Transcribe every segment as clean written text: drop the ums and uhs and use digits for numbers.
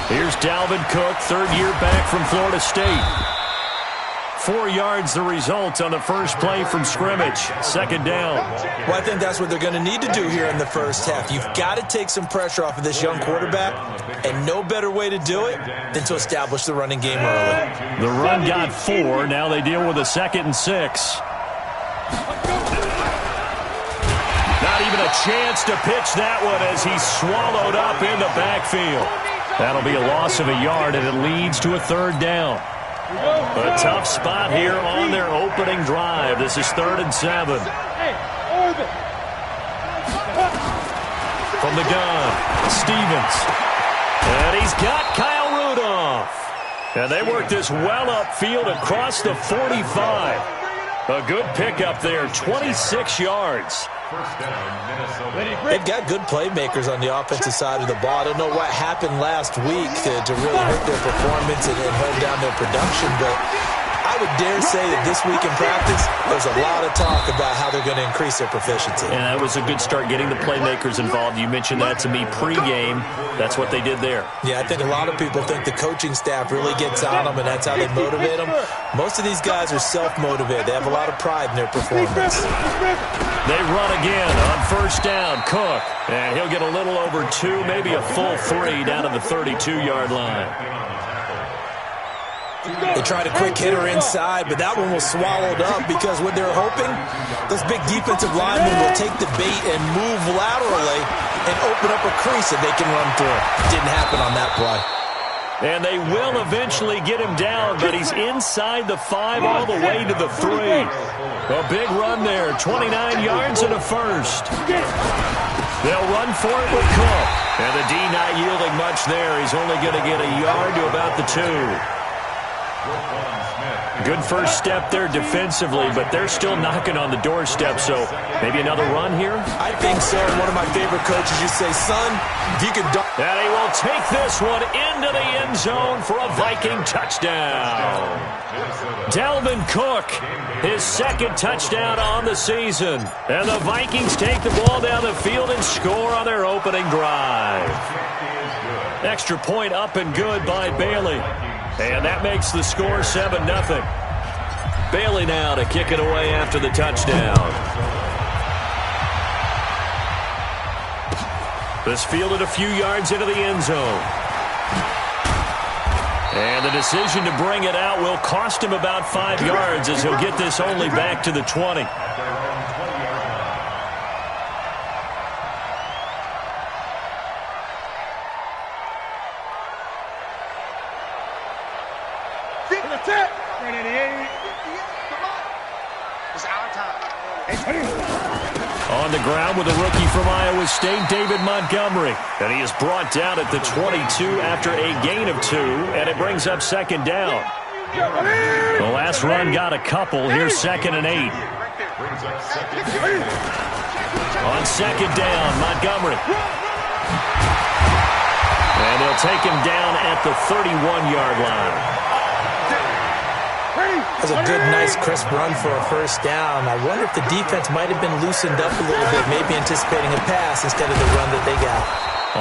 Here's Dalvin Cook, third year back from Florida State. 4 yards the result on the first play from scrimmage. Second down. Well, I think that's what they're going to need to do here in the first half. You've got to take some pressure off of this young quarterback, and no better way to do it than to establish the running game early. The run got 4. Now they deal with a 2nd and 6. Not even a chance to pitch that one as he's swallowed up in the backfield. That'll be a loss of a yard, and it leads to a 3rd down. A tough spot here on their opening drive. This is 3rd and 7. From the gun, Stevens. And he's got Kyle Rudolph. And they work this well upfield across the 45. A good pickup there, 26 yards. They've got good playmakers on the offensive side of the ball. I don't know what happened last week to really hurt their performance and hold down their production, but I would dare say that this week in practice, there's a lot of talk about how they're going to increase their proficiency. And that was a good start, getting the playmakers involved. You mentioned that to me pregame. That's what they did there. Yeah, I think a lot of people think the coaching staff really gets on them, and that's how they motivate them. Most of these guys are self-motivated. They have a lot of pride in their performance. They run again on first down. Cook, and he'll get a little over 2, maybe a full 3 down to the 32-yard line. They tried a quick hitter inside, but that one was swallowed up because what they're hoping, those big defensive linemen will take the bait and move laterally and open up a crease that they can run through. Didn't happen on that play. And they will eventually get him down, but he's inside the 5 all the way to the 3. A big run there, 29 yards and a first. They'll run for it with Cook. And the D not yielding much there. He's only going to get a yard to about the 2. Good first step there defensively, but they're still knocking on the doorstep, so maybe another run here? I think so. One of my favorite coaches used to say, son, if you could... And he will take this one into the end zone for a Viking touchdown. Dalvin Cook, his 2nd touchdown on the season. And the Vikings take the ball down the field and score on their opening drive. Extra point up and good by Bailey. And that makes the score 7-0. Bailey now to kick it away after the touchdown. This fielded a few yards into the end zone. And the decision to bring it out will cost him about 5 yards as he'll get this only back to the 20. On the ground with a rookie from Iowa State, David Montgomery. And he is brought down at the 22 after a gain of 2, and it brings up 2nd down. The last run got a couple. Here's 2nd and 8. On 2nd down, Montgomery. And they'll take him down at the 31-yard line. That was a good, nice, crisp run for a first down. I wonder if the defense might have been loosened up a little bit, maybe anticipating a pass instead of the run that they got.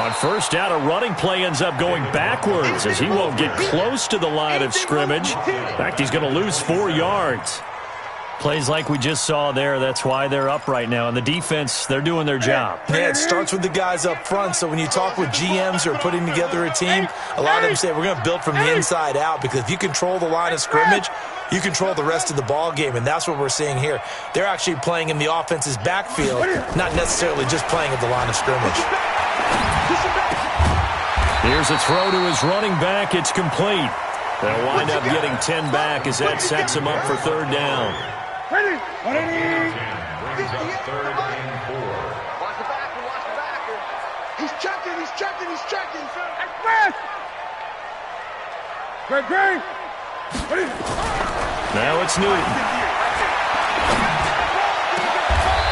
On first down, a running play ends up going backwards as he won't get close to the line of scrimmage. In fact, he's going to lose 4 yards. Plays like we just saw there, that's why they're up right now. And the defense, they're doing their job. Yeah, it starts with the guys up front. So when you talk with GMs who are putting together a team, a lot of them say we're going to build from the inside out, because if you control the line of scrimmage, you control the rest of the ball game, and that's what we're seeing here. They're actually playing in the offense's backfield, not necessarily just playing at the line of scrimmage. Here's a throw to his running back. It's complete. They'll wind up getting 10 back as that sets him up for 3rd down. Brings up 3rd and 4. Watch the backer. He's checking. Greg. Now it's Newton.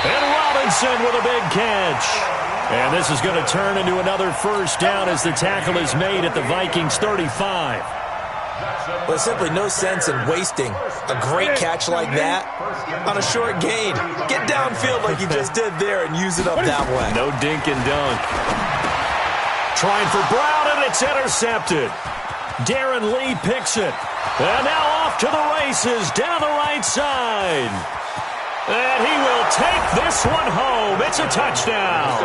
And Robinson with a big catch. And this is going to turn into another first down as the tackle is made at the Vikings 35. Well, there's simply no sense in wasting a great catch like that on a short gain. Get downfield like you just did there and use it up that way. No dink and dunk. trying for Brown, and it's intercepted. Darren Lee picks it. And now off to the races down the right side. And he will take this one home. It's a touchdown.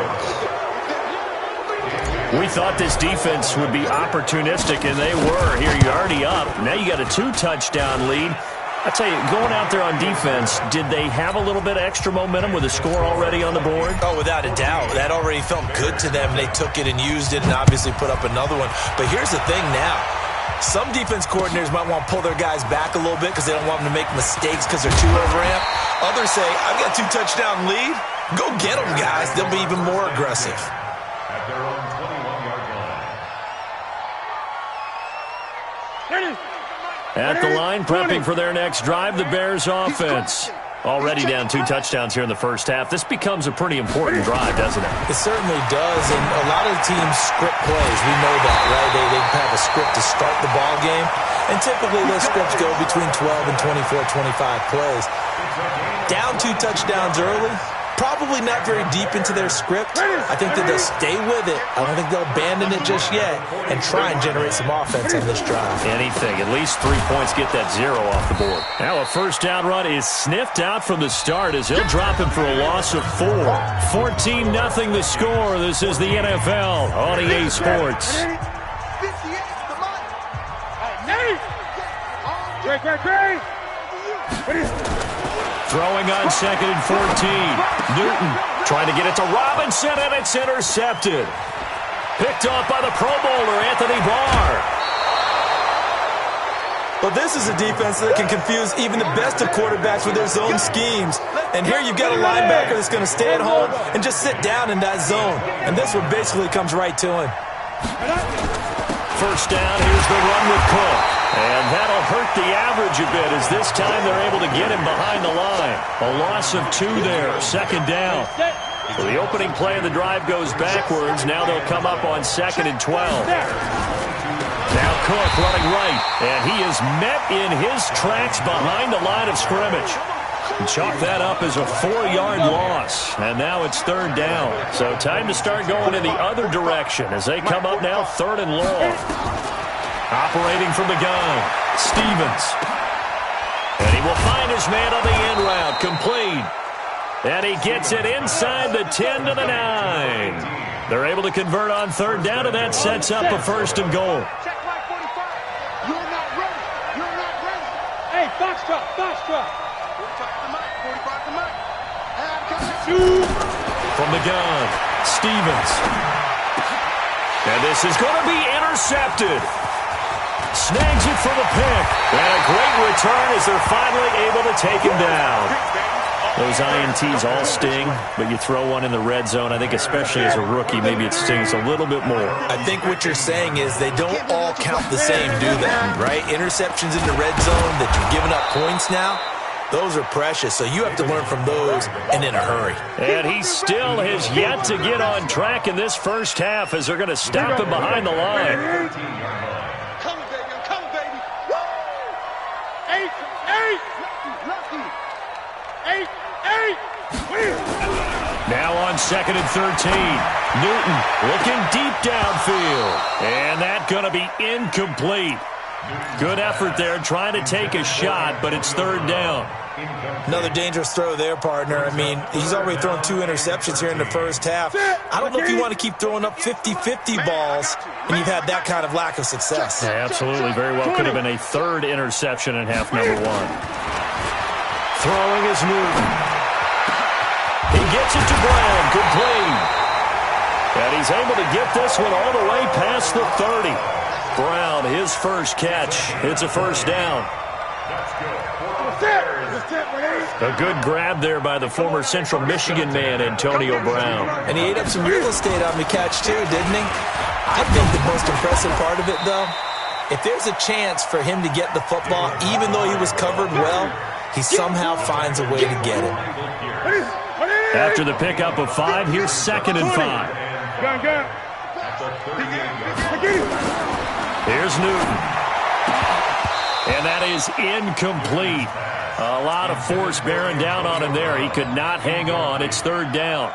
We thought this defense would be opportunistic, and they were. Here, you're already up. Now you got a 2-touchdown lead. I tell you, going out there on defense, did they have a little bit of extra momentum with a score already on the board? Oh, without a doubt. That already felt good to them. They took it and used it and obviously put up another one. But here's the thing now. Some defense coordinators might want to pull their guys back a little bit because they don't want them to make mistakes because they're too overamped. Others say, I've got a 2-touchdown lead. Go get them, guys. They'll be even more aggressive. At their own 21-yard line. At the line, prepping for their next drive, the Bears offense. Already down 2 touchdowns here in the first half. This becomes a pretty important drive, doesn't it? It certainly does, and a lot of teams script plays. We know that, right? They have a script to start the ball game, and typically those scripts go between 12 and 24, 25 plays. Down 2 touchdowns early, probably not very deep into their script. I think that they'll stay with it. I don't think they'll abandon it just yet and try and generate some offense on this drive. Anything. At least 3 points, get that 0 off the board. Now a first down run is sniffed out from the start as he'll drop him for a loss of 4. 14-0 the score. This is the NFL on EA Sports. Throwing on 2nd and 14. Newton trying to get it to Robinson, and it's intercepted. Picked off by the Pro Bowler, Anthony Barr. Well, this is a defense that can confuse even the best of quarterbacks with their zone schemes. And here you've got a linebacker that's going to stay at home and just sit down in that zone. And this one basically comes right to him. First down, here's the run with Cook. And that'll hurt the average a bit as this time they're able to get him behind the line. A loss of 2 there, 2nd down. So the opening play of the drive goes backwards. Now they'll come up on 2nd and 12. Now Cook running right, and he is met in his tracks behind the line of scrimmage. Chalk that up as a 4-yard loss, and now it's 3rd down. So time to start going in the other direction as they come up now 3rd and long. Operating from the gun, Stevens. And he will find his man on the end route, complete. And he gets it inside the 10 to the 9. They're able to convert on 3rd down, and that sets up a 1st and goal. Check like 45. You're not ready. You're not ready. Hey, box drop, box drop. 45 to Mike, 45 to Mike. From the gun, Stevens. And this is going to be intercepted. Snags it for the pick. And a great return as they're finally able to take him down. Those INTs all sting, but you throw one in the red zone, I think especially as a rookie, maybe it stings a little bit more. I think what you're saying is they don't all count the same, do they? Right? Interceptions in the red zone that you're giving up points now, those are precious, so you have to learn from those and in a hurry. And he still has yet to get on track in this first half as they're going to stop him behind the line. Come, baby, come, baby. Woo! 8, 8. Lucky. 8, 8. Now on 2nd and 13. Newton looking deep downfield. And that's going to be incomplete. Good effort there, trying to take a shot, but it's 3rd down. Another dangerous throw there, partner. I mean, he's already thrown 2 interceptions here in the first half. I don't know if you want to keep throwing up 50-50 balls and you've had that kind of lack of success. Yeah, absolutely. Very well could have been a 3rd interception in half number 1. Throwing is Newton. He gets it to Brown, complete. And he's able to get this one all the way past the 30. Brown, his first catch. It's a 1st down. A good grab there by the former Central Michigan man, Antonio Brown. And he ate up some real estate on the catch too, didn't he? I think the most impressive part of it, though, if there's a chance for him to get the football, even though he was covered well, he somehow finds a way to get it. After the pickup of 5, here's 2nd and 5. Here's Newton. And that is incomplete. A lot of force bearing down on him there. He could not hang on. It's 3rd down.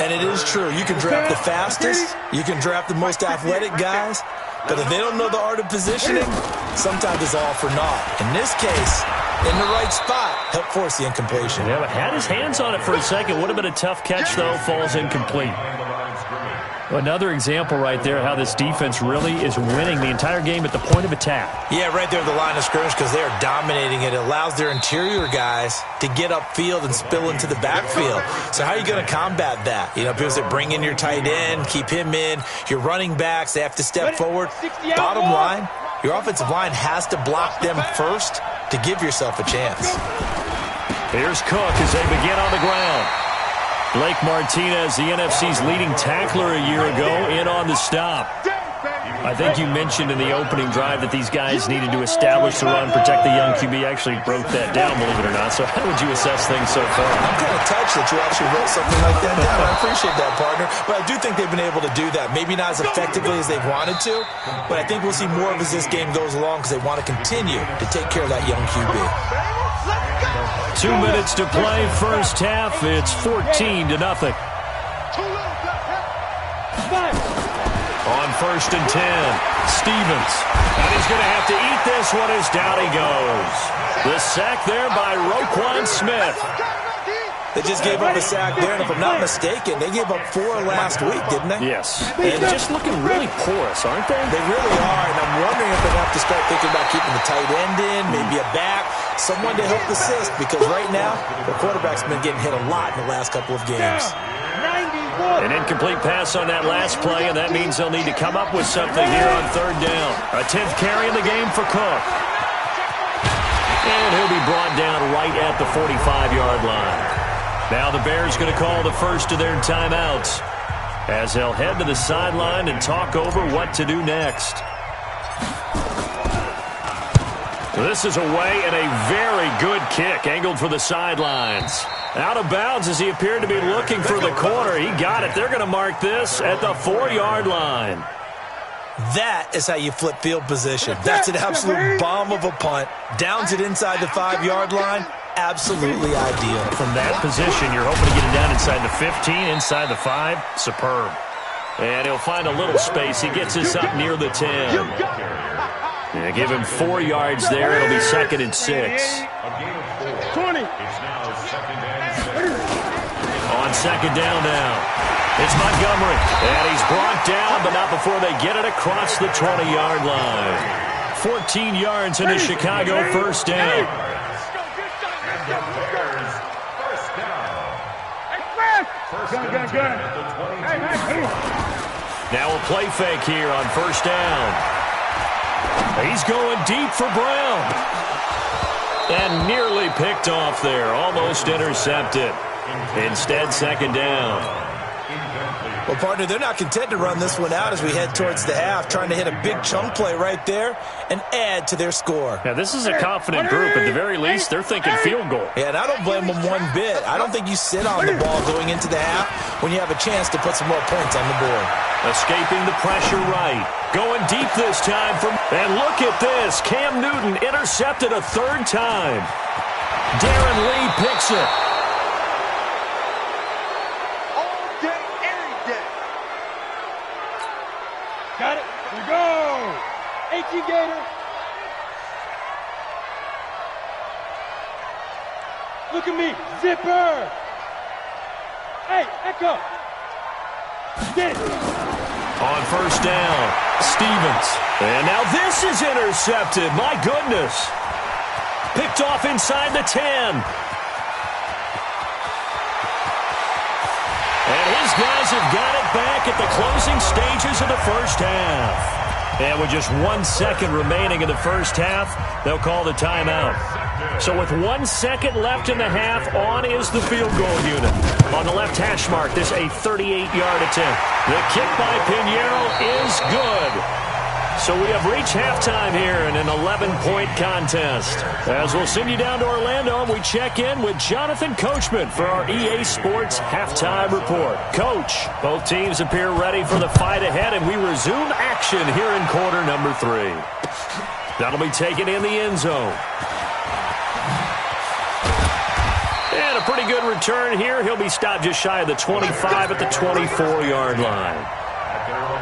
And it is true. You can draft the fastest. You can draft the most athletic guys. But if they don't know the art of positioning, sometimes it's all for naught. In this case, in the right spot, help force the incompletion. Yeah, but had his hands on it for a second. Would have been a tough catch, though. Falls incomplete. Another example right there how this defense really is winning the entire game at the point of attack. Yeah, right there at the line of scrimmage because they are dominating it. It allows their interior guys to get upfield and spill into the backfield. So how are you going to combat that? You know, people say bring in your tight end, keep him in. Your running backs, they have to step forward. Bottom line, your offensive line has to block them first to give yourself a chance. Here's Cook as they begin on the ground. Blake Martinez, the NFC's leading tackler a year ago, in on the stop. I think you mentioned in the opening drive that these guys needed to establish the run, protect the young QB. Actually broke that down, believe it or not. So how would you assess things so far? I'm kind of touched that you actually wrote something like that down. I appreciate that, partner. But I do think they've been able to do that. Maybe not as effectively as they've wanted to, but I think we'll see more of as this game goes along because they want to continue to take care of that young QB. 2 minutes to play, first half. It's 14-0. On 1st and 10, Stevens. And he's going to have to eat this one as down he goes. The sack there by Roquan Smith. They just gave up a sack there, and if I'm not mistaken, they gave up 4 last week, didn't they? Yes. And just looking really porous, aren't they? They really are, and I'm wondering if they have to start thinking about keeping the tight end in, maybe a back, someone to help assist, because right now, the quarterback's been getting hit a lot in the last couple of games. An incomplete pass on that last play, and that means they'll need to come up with something here on 3rd down. A 10th carry in the game for Cook. And he'll be brought down right at the 45-yard line. Now the Bears going to call the first of their timeouts as they'll head to the sideline and talk over what to do next. This is away and a very good kick angled for the sidelines. Out of bounds as he appeared to be looking for the corner. He got it. They're going to mark this at the 4-yard line. That is how you flip field position. That's an absolute bomb of a punt. Downs it inside the 5-yard line. Absolutely ideal. From that position, you're hoping to get it down inside the 15, inside the 5. Superb. And he'll find a little space. He gets us up near the 10. Yeah, give him 4 yards there. It'll be 2nd and 6. 20. On 2nd down now. It's Montgomery. And he's brought down, but not before they get it across the 20-yard line. 14 yards into Chicago, 1st down. Now a play fake here on 1st down. He's going deep for Brown. And nearly picked off there. Almost intercepted. Instead, 2nd down. Well, partner, they're not content to run this one out as we head towards the half, trying to hit a big chunk play right there and add to their score. Now, this is a confident group. At the very least, they're thinking field goal. Yeah, and I don't blame them one bit. I don't think you sit on the ball going into the half when you have a chance to put some more points on the board. Escaping the pressure right. Going deep this time. And look at this. Cam Newton intercepted a 3rd time. Darren Lee picks it. Got it. Here we go. 18 Gator. Look at me. Zipper. Hey, Echo. Get it. On 1st down, Stevens. And now this is intercepted. My goodness. Picked off inside the 10. And his guys have got it back at the closing stages of the 1st half. And with just 1 second remaining in the 1st half, they'll call the timeout. So with 1 second left in the half, on is the field goal unit. On the left hash mark, this a 38-yard attempt. The kick by Pinheiro is good. So we have reached halftime here in an 11-point contest. As we'll send you down to Orlando, we check in with Jonathan Coachman for our EA Sports Halftime Report. Coach, both teams appear ready for the fight ahead, and we resume action here in quarter number 3. That'll be taken in the end zone. And And a pretty good return here. He'll be stopped just shy of the 25 at the 24-yard line. At their own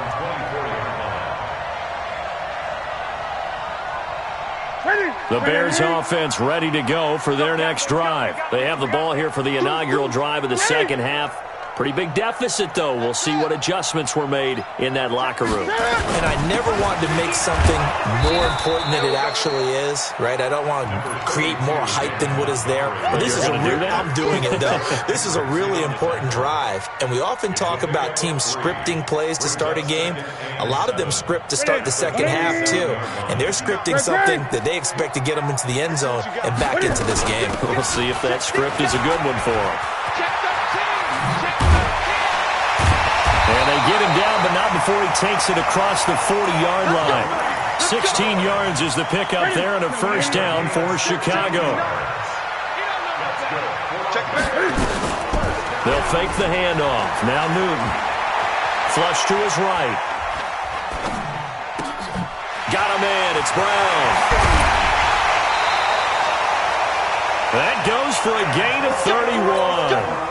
24-yard line. The Bears offense ready to go for their next drive. They have the ball here for the inaugural drive of the second half. Pretty big deficit, though. We'll see what adjustments were made in that locker room. And I never want to make something more important than it actually is, right? I don't want to create more hype than what is there. But this is I'm doing it, though. This is a really important drive. And we often talk about teams scripting plays to start a game. A lot of them script to start the second half, too. And they're scripting something that they expect to get them into the end zone and back into this game. We'll see if that script is a good one for them. And they get him down, but not before he takes it across the 40-yard line. 16 yards is the pickup there and a first down for Chicago. They'll fake the handoff. Now Newton. Flush to his right. Got a man. It's Brown. That goes for a gain of 31.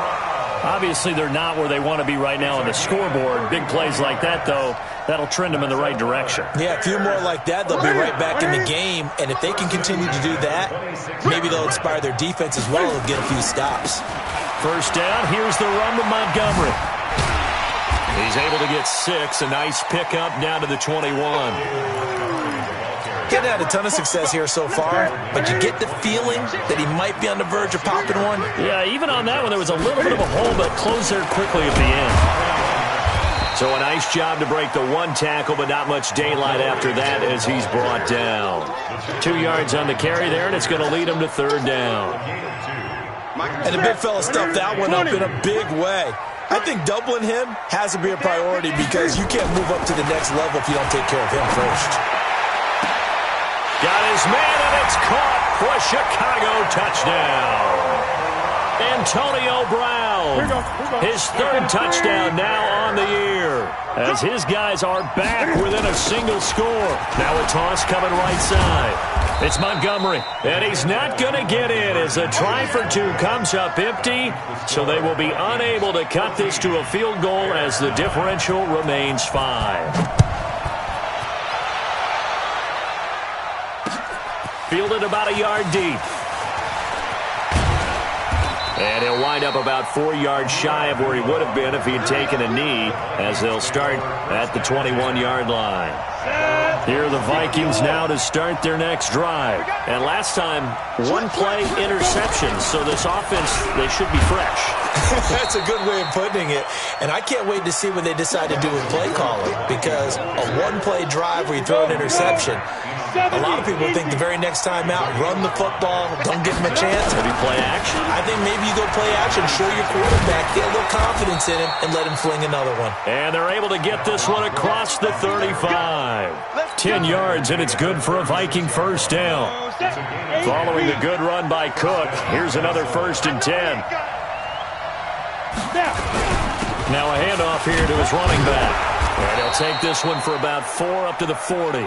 Obviously, they're not where they want to be right now on the scoreboard. Big plays like that, though, that'll trend them in the right direction. Yeah, a few more like that, they'll be right back in the game. And if they can continue to do that, maybe they'll inspire their defense as well and get a few stops. First down, here's the run to Montgomery. He's able to get 6. A nice pickup down to the 21. Getting had a ton of success here so far, but you get the feeling that he might be on the verge of popping one. Yeah, even on that one, there was a little bit of a hole, but closed there quickly at the end. So a nice job to break the one tackle, but not much daylight after that as he's brought down. 2 yards on the carry there, and it's going to lead him to third down. And the big fella stuffed that one up in a big way. I think doubling him has to be a priority because you can't move up to the next level if you don't take care of him first. Got his man, and it's caught for a Chicago touchdown. Antonio Brown, his third touchdown now on the year, as his guys are back within a single score. Now a toss coming right side. It's Montgomery, and he's not going to get in as a try for 2 comes up empty, so they will be unable to cut this to a field goal as the differential remains 5. Fielded about a yard deep. And he'll wind up about 4 yards shy of where he would have been if he had taken a knee, as they'll start at the 21-yard line. Here are the Vikings now to start their next drive. And last time, 1-play interception, so this offense, they should be fresh. That's a good way of putting it. And I can't wait to see what they decide to do with play calling, because a 1-play drive where you throw an interception, a lot of people think the very next time out, run the football, don't give him a chance. Maybe play action. I think maybe you go play action, show your quarterback, get a little confidence in him, and let him fling another one. And they're able to get this one across the 35. 10 yards, and it's good for a Viking first down. Following the good run by Cook, here's another 1st and 10. Now a handoff here to his running back. And he'll take this one for about 4 up to the 40.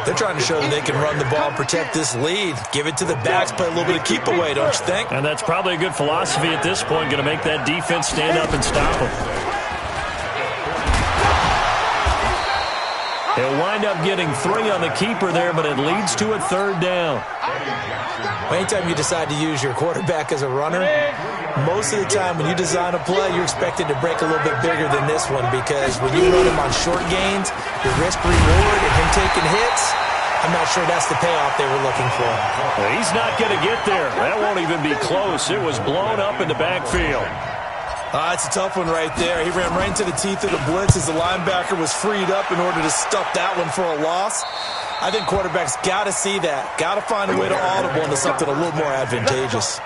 They're trying to show that they can run the ball and protect this lead. Give it to the backs, play a little bit of keep away, don't you think? And that's probably a good philosophy at this point, going to make that defense stand up and stop them. He'll wind up getting 3 on the keeper there, but it leads to a 3rd down. Anytime you decide to use your quarterback as a runner, most of the time when you design a play, you're expected to break a little bit bigger than this one, because when you run him on short gains, your risk-reward and him taking hits, I'm not sure that's the payoff they were looking for. Well, he's not going to get there. That won't even be close. It was blown up in the backfield. It's a tough one right there. He ran right into the teeth of the blitz as the linebacker was freed up in order to stuff that one for a loss. I think quarterbacks got to see that. Got to find a way to audible into something a little more advantageous.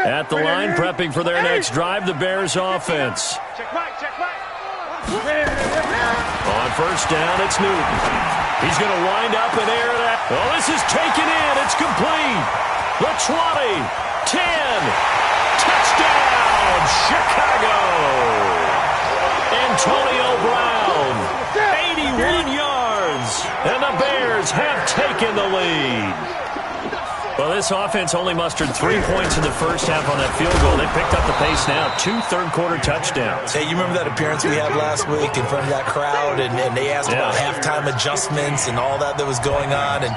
At the line, prepping for their next drive, the Bears offense. On first down, it's Newton. He's going to wind up and air that. Oh, this is taken in. It's complete. The 20, 10, touchdown, Chicago. Antonio Brown, 81 yards. And the the Bears have taken the lead. Well, this offense only mustered 3 points in the first half on that field goal. They picked up the pace now. 2 third-quarter touchdowns. Hey, you remember that appearance we had last week in front of that crowd, and they asked about halftime adjustments and all that was going on. And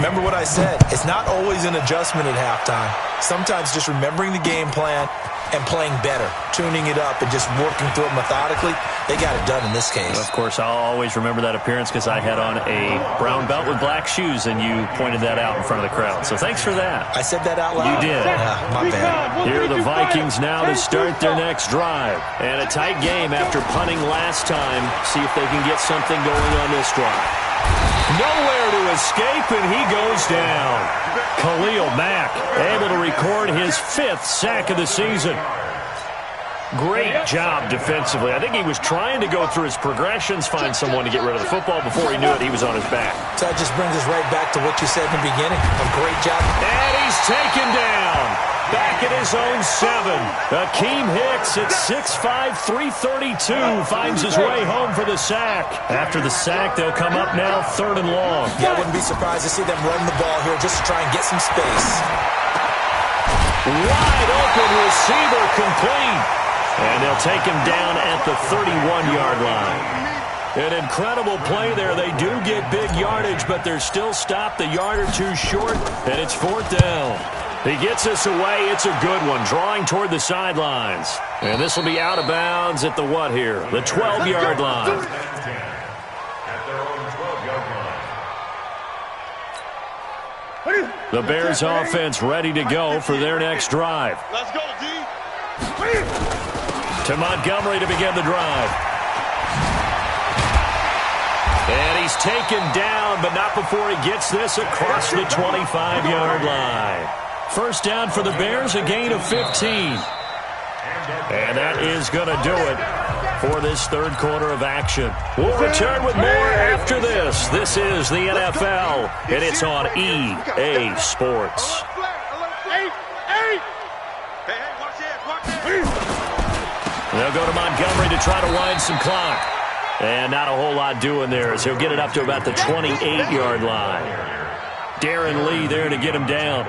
remember what I said. It's not always an adjustment at halftime. Sometimes just remembering the game plan and playing better, tuning it up and just working through it methodically. They got it done in this case. Of course, I'll always remember that appearance because I had on a brown belt with black shoes, and you pointed that out in front of the crowd. So thanks for that. I said that out loud. You did. My bad. Here are the Vikings now to start their next drive. And a tight game after punting last time. See if they can get something going on this drive. Nowhere to escape, and he goes down. Khalil Mack able to record his 5th sack of the season. Great job defensively. I think he was trying to go through his progressions, find someone to get rid of the football. Before he knew it, he was on his back. So that just brings us right back to what you said in the beginning. A great job. And he's taken down. Back at his own 7. Akeem Hicks at 6'5", 332 finds his way home for the sack. After the sack, they'll come up now 3rd and long. Yeah, I wouldn't be surprised to see them run the ball here just to try and get some space. Wide open receiver complete. And they'll take him down at the 31-yard line. An incredible play there. They do get big yardage, but they're still stopped a yard or 2 short, and it's 4th down. He gets us away. It's a good one, drawing toward the sidelines. And this will be out of bounds at the what here? The 12-yard line. The Bears offense ready to go for their next drive. Let's go, D. To Montgomery to begin the drive. And he's taken down, but not before he gets this across the 25-yard line. First down for the Bears, a gain of 15. And that is going to do it for this 3rd quarter of action. We'll return with more after this. This is the NFL, and it's on EA Sports. They'll go to Montgomery to try to wind some clock. And not a whole lot doing there as he'll get it up to about the 28-yard line. Darren Lee there to get him down.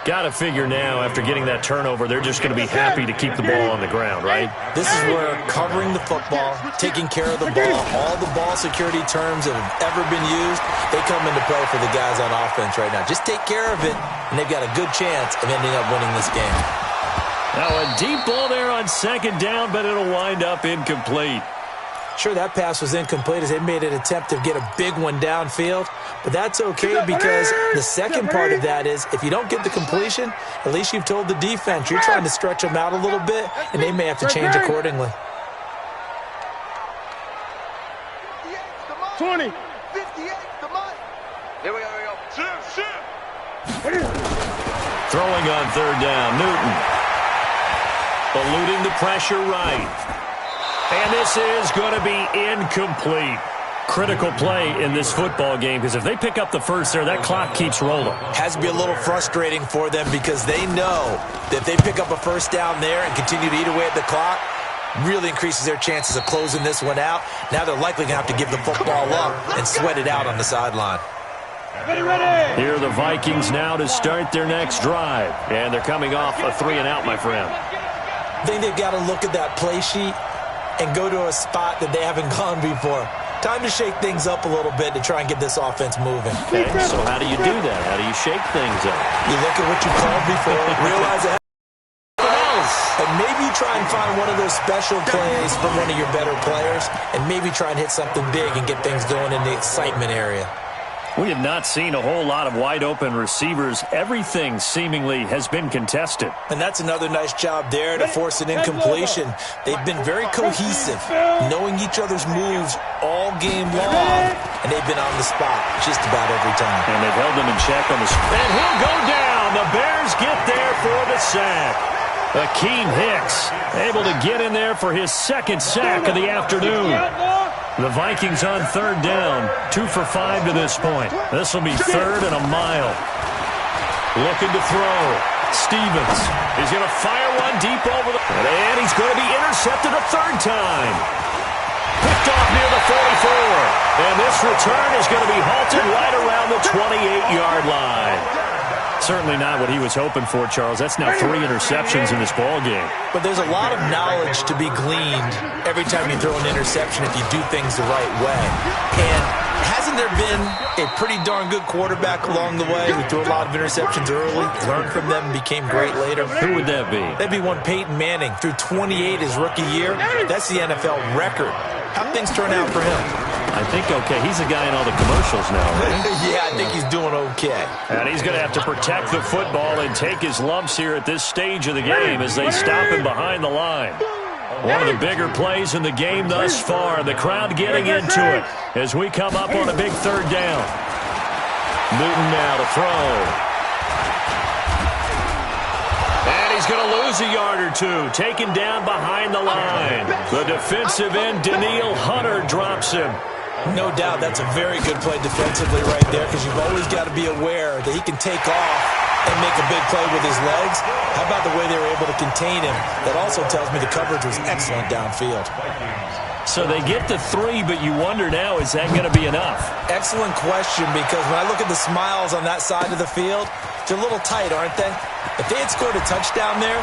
Got to figure now, after getting that turnover, they're just going to be happy to keep the ball on the ground, right? This is where covering the football, taking care of the ball, all the ball security terms that have ever been used, they come into play for the guys on offense right now. Just take care of it, and they've got a good chance of ending up winning this game. Now a deep ball there on 2nd down, but it'll wind up incomplete. Sure, that pass was incomplete as they made an attempt to get a big one downfield, but that's okay because the second part of that is if you don't get the completion, at least you've told the defense you're trying to stretch them out a little bit, and they may have to change accordingly. 20. 58, the money. Here we go. Shit. Throwing on 3rd down, Newton. Eluding the pressure right. And this is going to be incomplete. Critical play in this football game because if they pick up the first there, that clock keeps rolling. Has to be a little frustrating for them because they know that if they pick up a first down there and continue to eat away at the clock, really increases their chances of closing this one out. Now they're likely going to have to give the football up and sweat it out on the sideline. Ready. Here are the Vikings now to start their next drive. And they're coming off a 3-and-out, my friend. I think they've got to look at that play sheet and go to a spot that they haven't gone before. Time to shake things up a little bit to try and get this offense moving. Okay, so how do you do that? How do you shake things up? You look at what you called before, realize it else, and maybe try and find one of those special plays from one of your better players, and maybe try and hit something big and get things going in the excitement area. We have not seen a whole lot of wide-open receivers. Everything seemingly has been contested. And that's another nice job there to force an incompletion. They've been very cohesive, knowing each other's moves all game long, and they've been on the spot just about every time. And they've held them in check on the... And he'll go down. The Bears get there for the sack. Akeem Hicks able to get in there for his 2nd sack of the afternoon. The Vikings on 3rd down, 2 for 5 to this point. This will be 3rd and a mile. Looking to throw. Stevens is going to fire one deep over the... And he's going to be intercepted a 3rd time. Picked off near the 44. And this return is going to be halted right around the 28-yard line. Certainly not what he was hoping for, Charles. That's now 3 interceptions in this ball game. But there's a lot of knowledge to be gleaned every time you throw an interception if you do things the right way. And hasn't there been a pretty darn good quarterback along the way who threw a lot of interceptions early, learned from them, and became great later? Who would that be? That'd be one Peyton Manning. Threw 28 his rookie year. That's the NFL record. How'd things turn out for him? I think okay. He's a guy in all the commercials now, right? Yeah, I think he's doing okay. And he's going to have to protect the football and take his lumps here at this stage of the game as they stop him behind the line. One of the bigger plays in the game thus far. The crowd getting into it as we come up on a big third down. Newton now to throw. And he's going to lose a yard or two. Taken down behind the line. The defensive end, Daniil Hunter, drops him. No doubt that's a very good play defensively right there because you've always got to be aware that he can take off and make a big play with his legs. How about the way they were able to contain him? That also tells me the coverage was excellent downfield. So they get to 3, but you wonder now, is that going to be enough? Excellent question, because when I look at the smiles on that side of the field, they're a little tight, aren't they? If they had scored a touchdown there,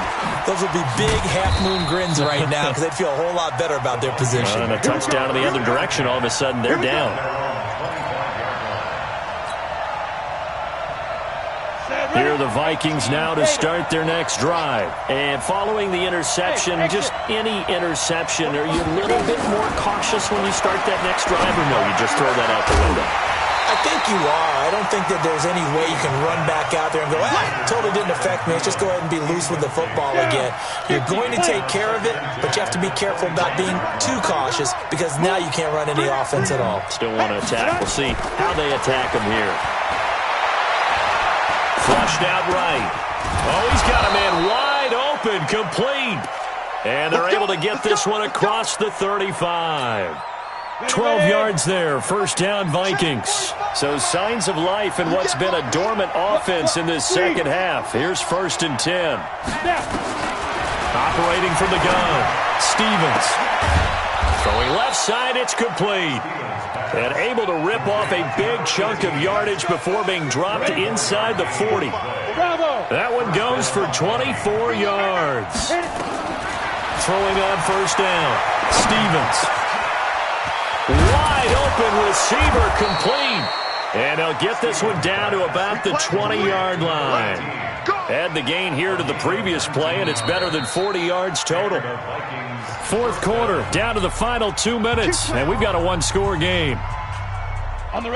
those would be big half-moon grins right now because they'd feel a whole lot better about their position. And a touchdown in the other direction, all of a sudden they're down. Here are the Vikings now to start their next drive. And following the interception, just any interception, are you a little bit more cautious when you start that next drive, or no, you just throw that out the window? I think you are. I don't think that there's any way you can run back out there and go, totally didn't affect me. Let's just go ahead and be loose with the football again. You're going to take care of it, but you have to be careful about being too cautious because now you can't run any offense at all. Still want to attack. We'll see how they attack him here. Flushed out right. Oh, he's got a man wide open, complete. And they're able to get this one across the 35. 12 yards there, first down Vikings. So signs of life in what's been a dormant offense in this second half. Here's 1st and 10. Operating from the gun, Stevens. Throwing left side, it's complete. And able to rip off a big chunk of yardage before being dropped inside the 40. That one goes for 24 yards. Throwing on first down, Stevens. Wide open receiver, complete. And he'll get this one down to about the 20-yard line. Add the gain here to the previous play, and it's better than 40 yards total. Fourth quarter, down to the final 2 minutes, and we've got a one-score game.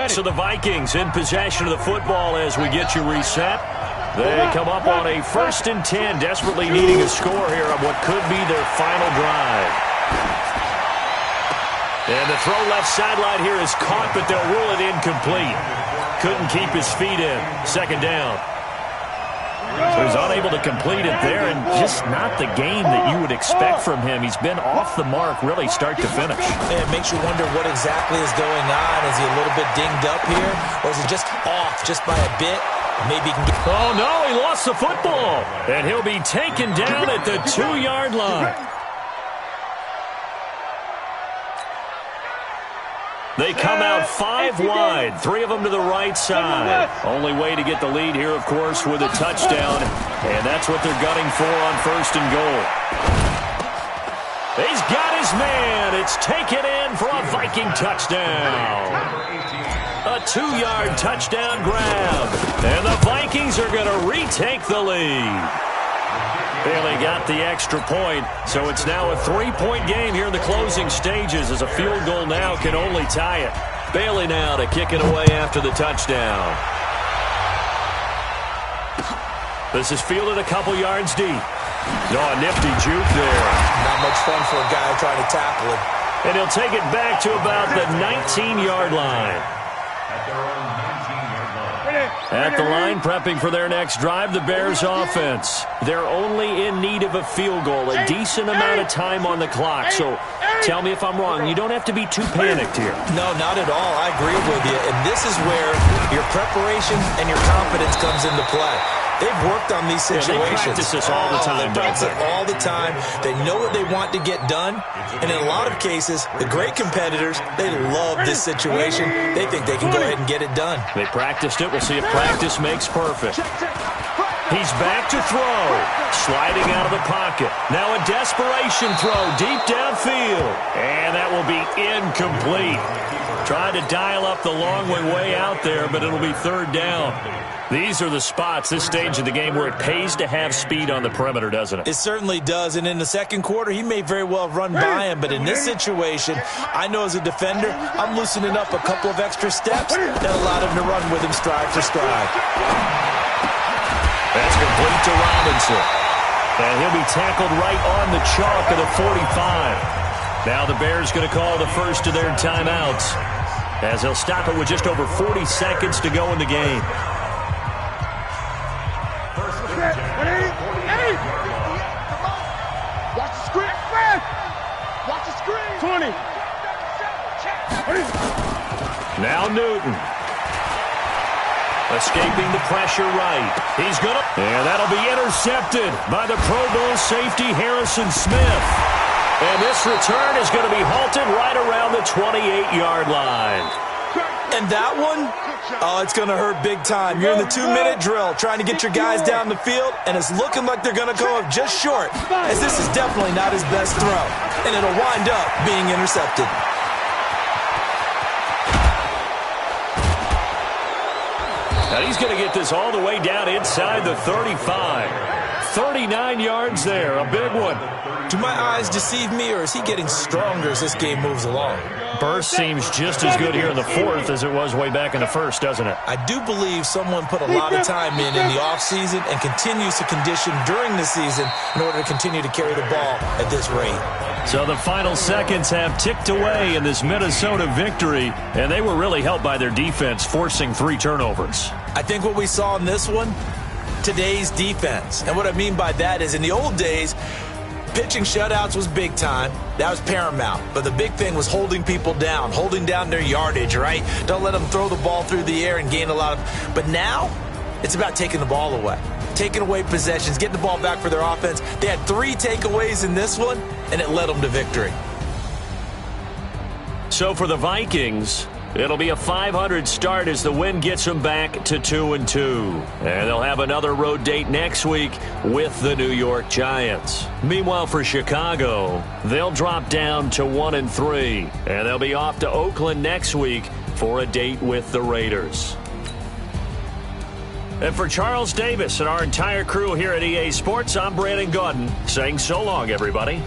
So the Vikings in possession of the football as we get you reset. They come up on a 1st and 10, desperately needing a score here on what could be their final drive. And the throw left sideline here is caught, but they'll rule it incomplete. Couldn't keep his feet in. Second down. So he's unable to complete it there, and just not the game that you would expect from him. He's been off the mark, really, start to finish. It makes you wonder what exactly is going on. Is he a little bit dinged up here, or is he just off just by a bit? Maybe he can get... Oh, no, he lost the football. And he'll be taken down at the 2-yard line. They come out 5 wide, 3 of them to the right side. Only way to get the lead here, of course, with a touchdown. And that's what they're gunning for on 1st and goal. He's got his man. It's taken in for a Viking touchdown. A 2-yard touchdown grab. And the Vikings are going to retake the lead. Bailey got the extra point, so it's now a 3-point game here in the closing stages as a field goal now can only tie it. Bailey now to kick it away after the touchdown. This is fielded a couple yards deep. Oh, a nifty juke there. Not much fun for a guy trying to tackle it. And he'll take it back to about the 19-yard line. At the line, prepping for their next drive, the Bears offense. They're only in need of a field goal, a decent amount of time on the clock. So tell me if I'm wrong. You don't have to be too panicked here. No, not at all. I agree with you. And this is where your preparation and your confidence comes into play. They've worked on these situations. They practice this all the time. They practice it all the time. They know what they want to get done. And in a lot of cases, the great competitors, they love this situation. They think they can go ahead and get it done. They practiced it. We'll see if practice makes perfect. He's back to throw. Sliding out of the pocket. Now a desperation throw deep downfield. And that will be incomplete. Trying to dial up the long way out there, but it'll be third down. These are the spots, this stage of the game, where it pays to have speed on the perimeter, doesn't it? It certainly does, and in the second quarter, he may very well have run by him, but in this situation, I know as a defender, I'm loosening up a couple of extra steps that allowed him to run with him stride for stride. That's complete to Robinson. And he'll be tackled right on the chalk of the 45. Now the Bears going to call the first of their timeouts, as they'll stop it with just over 40 seconds to go in the game. Watch the screen. Watch the screen. 20. Now Newton. Escaping the pressure right. He's going to... And that'll be intercepted by the Pro Bowl safety Harrison Smith. And this return is going to be halted right around the 28-yard line. And that one, oh, it's going to hurt big time. You're in the 2-minute drill trying to get your guys down the field, and it's looking like they're going to go up just short, as this is definitely not his best throw, and it'll wind up being intercepted. Now he's going to get this all the way down inside the 35. 39 yards there, a big one. Do my eyes deceive me, or is he getting stronger as this game moves along? Burst seems just as good here in the fourth as it was way back in the first, doesn't it? I do believe someone put a lot of time in the offseason and continues to condition during the season in order to continue to carry the ball at this rate. So the final seconds have ticked away in this Minnesota victory, and they were really helped by their defense, forcing 3 turnovers. I think what we saw in this one, today's defense. And what I mean by that is in the old days, pitching shutouts was big time. That was paramount. But the big thing was holding people down, holding down their yardage, right? Don't let them throw the ball through the air and gain a lot of... But now, it's about taking the ball away. Taking away possessions, getting the ball back for their offense. They had 3 takeaways in this one, and it led them to victory. So for the Vikings, it'll be a 500 start as the win gets them back to 2-2. And they'll have another road date next week with the New York Giants. Meanwhile, for Chicago, they'll drop down to 1-3. And they'll be off to Oakland next week for a date with the Raiders. And for Charles Davis and our entire crew here at EA Sports, I'm Brandon Gaudin saying so long, everybody.